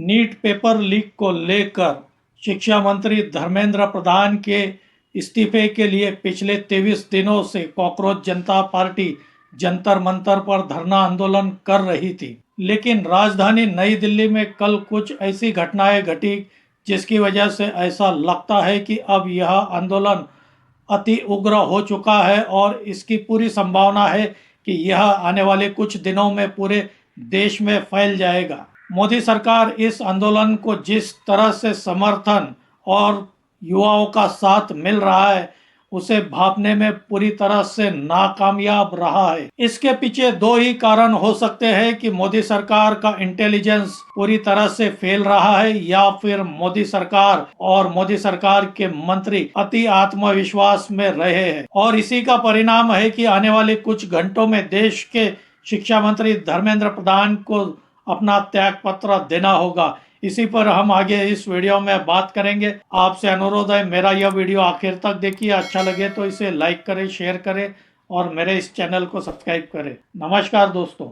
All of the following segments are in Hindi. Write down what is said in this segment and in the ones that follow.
नीट पेपर लीक को लेकर शिक्षा मंत्री धर्मेंद्र प्रधान के इस्तीफे के लिए पिछले 23 दिनों से कॉकरोच जनता पार्टी जंतर मंतर पर धरना आंदोलन कर रही थी। लेकिन राजधानी नई दिल्ली में कल कुछ ऐसी घटनाएं घटी जिसकी वजह से ऐसा लगता है कि अब यह आंदोलन अति उग्र हो चुका है और इसकी पूरी संभावना है कि यह आने वाले कुछ दिनों में पूरे देश में फैल जाएगा। मोदी सरकार इस आंदोलन को जिस तरह से समर्थन और युवाओं का साथ मिल रहा है उसे भांपने में पूरी तरह से नाकामयाब रहा है। इसके पीछे दो ही कारण हो सकते हैं कि मोदी सरकार का इंटेलिजेंस पूरी तरह से फेल रहा है या फिर मोदी सरकार और मोदी सरकार के मंत्री अति आत्मविश्वास में रहे हैं और इसी का परिणाम है कि आने वाले कुछ घंटों में देश के शिक्षा मंत्री धर्मेंद्र प्रधान को अपना त्याग पत्र देना होगा। इसी पर हम आगे इस वीडियो में बात करेंगे। आपसे अनुरोध है मेरा यह वीडियो आखिर तक देखिए, अच्छा लगे तो इसे लाइक करें, शेयर करें और मेरे इस चैनल को सब्सक्राइब करें। नमस्कार दोस्तों,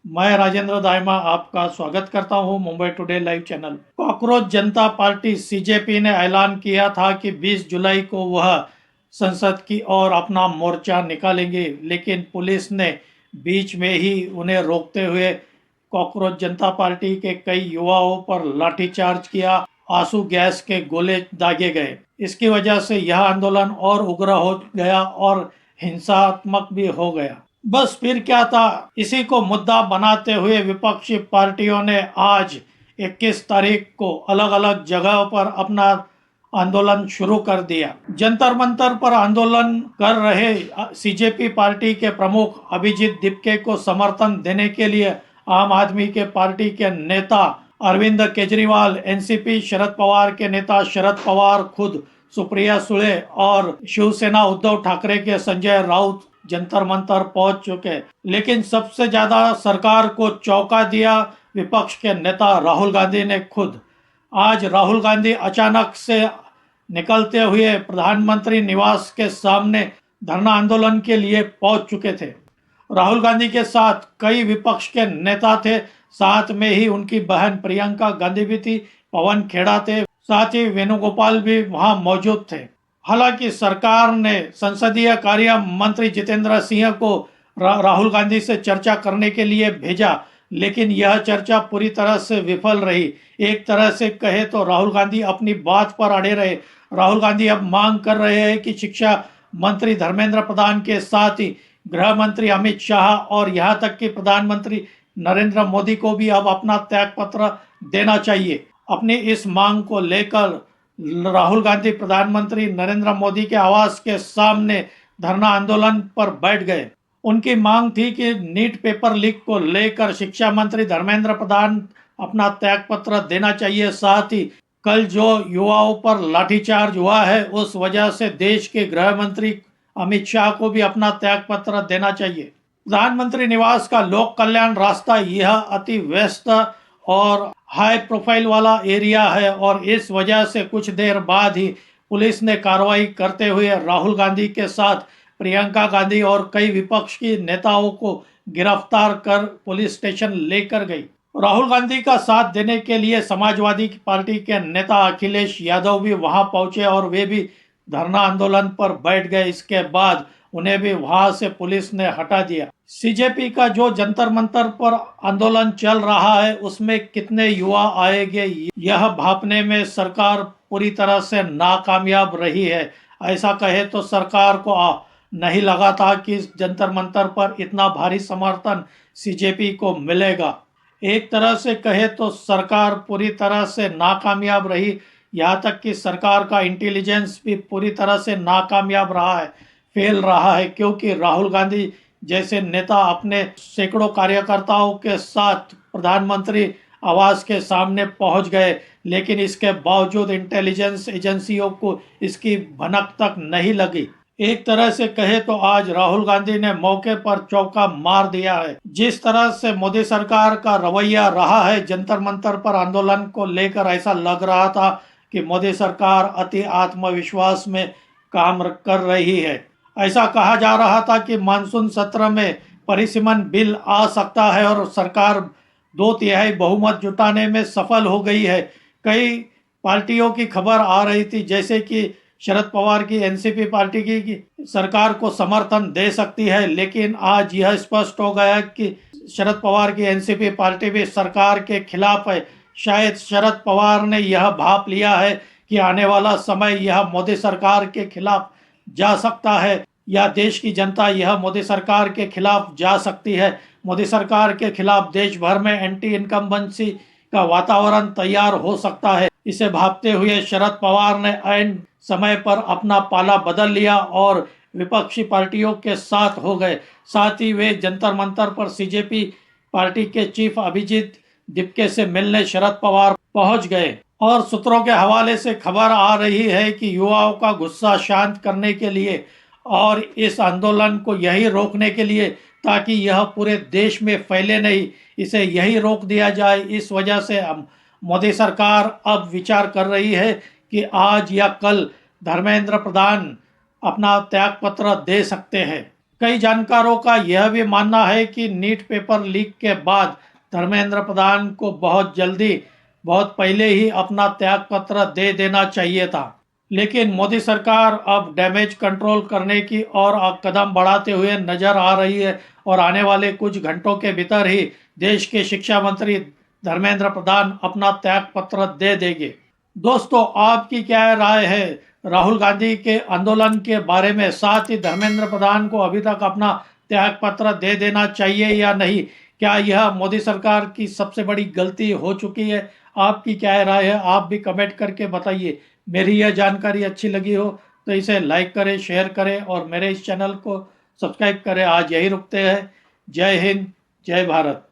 मैं राजेंद्र दाइमा आपका स्वागत करता हूं Mumbai today live channel. Cockroach जनता पार्टी सीजेपी ने ऐलान किया था कि 20 जुलाई को वह संसद की ओर अपना मोर्चा निकालेंगे, लेकिन पुलिस ने बीच में ही उन्हें रोकते हुए कॉकरोच जनता पार्टी के कई युवाओं पर लाठीचार्ज किया, आंसू गैस के गोले दागे गए। इसकी वजह से यह आंदोलन और उग्र हो गया और हिंसात्मक भी हो गया। बस फिर क्या था, इसी को मुद्दा बनाते हुए विपक्षी पार्टियों ने आज 21 तारीख को अलग अलग जगहों पर अपना आंदोलन शुरू कर दिया। जंतर मंतर पर आंदोलन कर रहे सीजेपी पार्टी के प्रमुख अभिजीत दीपके को समर्थन देने के लिए आम आदमी के पार्टी के नेता अरविंद केजरीवाल, एनसीपी शरद पवार के नेता शरद पवार खुद, सुप्रिया सुळे और शिवसेना उद्धव ठाकरे के संजय राउत जंतर मंतर पहुंच चुके। लेकिन सबसे ज्यादा सरकार को चौंका दिया विपक्ष के नेता राहुल गांधी ने खुद। आज राहुल गांधी अचानक से निकलते हुए प्रधानमंत्री निवास के सामने धरना आंदोलन के लिए पहुंच चुके थे। राहुल गांधी के साथ कई विपक्ष के नेता थे, साथ में ही उनकी बहन प्रियंका गांधी भी थी, पवन खेड़ा थे, साथ ही वेणुगोपाल भी वहां मौजूद थे। हालांकि सरकार ने संसदीय कार्य मंत्री जितेंद्र सिंह को राहुल गांधी से चर्चा करने के लिए भेजा, लेकिन यह चर्चा पूरी तरह से विफल रही। एक तरह से कहे तो राहुल गांधी अपनी बात पर अड़े रहे। राहुल गांधी अब मांग कर रहे हैं कि शिक्षा मंत्री धर्मेंद्र प्रधान के साथ ही गृह मंत्री अमित शाह और यहाँ तक कि प्रधानमंत्री नरेंद्र मोदी को भी अब अपना त्याग पत्र देना चाहिए। अपनी इस मांग को लेकर राहुल गांधी प्रधानमंत्री नरेंद्र मोदी के आवास के सामने धरना आंदोलन पर बैठ गए। उनकी मांग थी कि नीट पेपर लीक को लेकर शिक्षा मंत्री धर्मेंद्र प्रधान अपना त्याग पत्र देना चाहिए। साथ ही कल जो युवाओं पर लाठीचार्ज हुआ है उस वजह से देश के गृह मंत्री अमित शाह को भी अपना त्याग पत्र देना चाहिए। प्रधानमंत्री निवास का लोक कल्याण रास्ता यह अति व्यस्त और हाई प्रोफाइल वाला एरिया है और इस वजह से कुछ देर बाद ही पुलिस ने कार्रवाई करते हुए राहुल गांधी के साथ प्रियंका गांधी और कई विपक्ष की नेताओं को गिरफ्तार कर पुलिस स्टेशन लेकर गई। राहुल गांधी का साथ देने के लिए समाजवादी पार्टी के नेता अखिलेश यादव भी वहां पहुंचे और वे भी धरना आंदोलन पर बैठ गए। इसके बाद उन्हें भी वहां से पुलिस ने हटा दिया। सीजेपी का जो जंतर मंतर पर आंदोलन चल रहा है उसमें कितने युवा आएंगे यह भांपने में सरकार पूरी तरह से नाकामयाब रही है। ऐसा कहे तो सरकार को नहीं लगा था कि इस जंतर मंतर पर इतना भारी समर्थन सीजेपी को मिलेगा। एक तरह से कहे तो सरकार पूरी तरह से नाकामयाब रही, यहाँ तक कि सरकार का इंटेलिजेंस भी पूरी तरह से नाकामयाब रहा है, फेल रहा है, क्योंकि राहुल गांधी जैसे नेता अपने सैकड़ों कार्यकर्ताओं के साथ प्रधानमंत्री आवास के सामने पहुंच गए, लेकिन इसके बावजूद इंटेलिजेंस एजेंसियों को इसकी भनक तक नहीं लगी। एक तरह से कहे तो आज राहुल गांधी ने मौके पर चौका मार दिया है। जिस तरह से मोदी सरकार का रवैया रहा है जंतर मंतर पर आंदोलन को लेकर, ऐसा लग रहा था कि मोदी सरकार अति आत्मविश्वास में काम कर रही है। ऐसा कहा जा रहा था कि मानसून सत्र में परिसीमन बिल आ सकता है और सरकार 2/3 बहुमत जुटाने में सफल हो गई है। कई पार्टियों की खबर आ रही थी, जैसे कि शरद पवार की एनसीपी पार्टी की सरकार को समर्थन दे सकती है, लेकिन आज यह स्पष्ट हो गया कि शरद पवार की एनसीपी पार्टी भी सरकार के खिलाफ है। शायद शरद पवार ने यह भाप लिया है कि आने वाला समय यह मोदी सरकार के खिलाफ जा सकता है, या देश की जनता यह मोदी सरकार के खिलाफ जा सकती है। मोदी सरकार के खिलाफ देश भर में एंटी इनकम्बेंसी का वातावरण तैयार हो सकता है। इसे भापते हुए शरद पवार ने ऐन समय पर अपना पाला बदल लिया और विपक्षी पार्टियों के साथ हो गए। साथ ही वे जंतर मंतर पर सीजेपी पार्टी के चीफ अभिजीत दिपके से मिलने शरद पवार पहुंच गए। और सूत्रों के हवाले से खबर आ रही है कि युवाओं का गुस्सा शांत करने के लिए और इस आंदोलन को यही रोकने के लिए, ताकि यह पूरे देश में फैले नहीं, इसे यही रोक दिया जाए। इस वजह से मोदी सरकार अब विचार कर रही है कि आज या कल धर्मेंद्र प्रधान अपना त्याग पत्र दे सकते हैं। कई जानकारों का यह भी मानना है कि नीट पेपर लीक के बाद धर्मेंद्र प्रधान को बहुत जल्दी, बहुत पहले ही अपना त्याग पत्र दे देना चाहिए था, लेकिन मोदी सरकार अब डैमेज कंट्रोल करने की ओर कदम बढ़ाते हुए नजर आ रही है और आने वाले कुछ घंटों के भीतर ही देश के शिक्षा मंत्री धर्मेंद्र प्रधान अपना त्याग पत्र दे देंगे। दोस्तों, आपकी क्या राय है राहुल गांधी के आंदोलन के बारे में? साथ ही धर्मेंद्र प्रधान को अभी तक अपना त्याग पत्र दे देना चाहिए या नहीं? क्या यह मोदी सरकार की सबसे बड़ी गलती हो चुकी है? आपकी क्या राय है? आप भी कमेंट करके बताइए। मेरी यह जानकारी अच्छी लगी हो तो इसे लाइक करें, शेयर करें और मेरे इस चैनल को सब्सक्राइब करें। आज यही रुकते हैं। जय हिंद, जय भारत।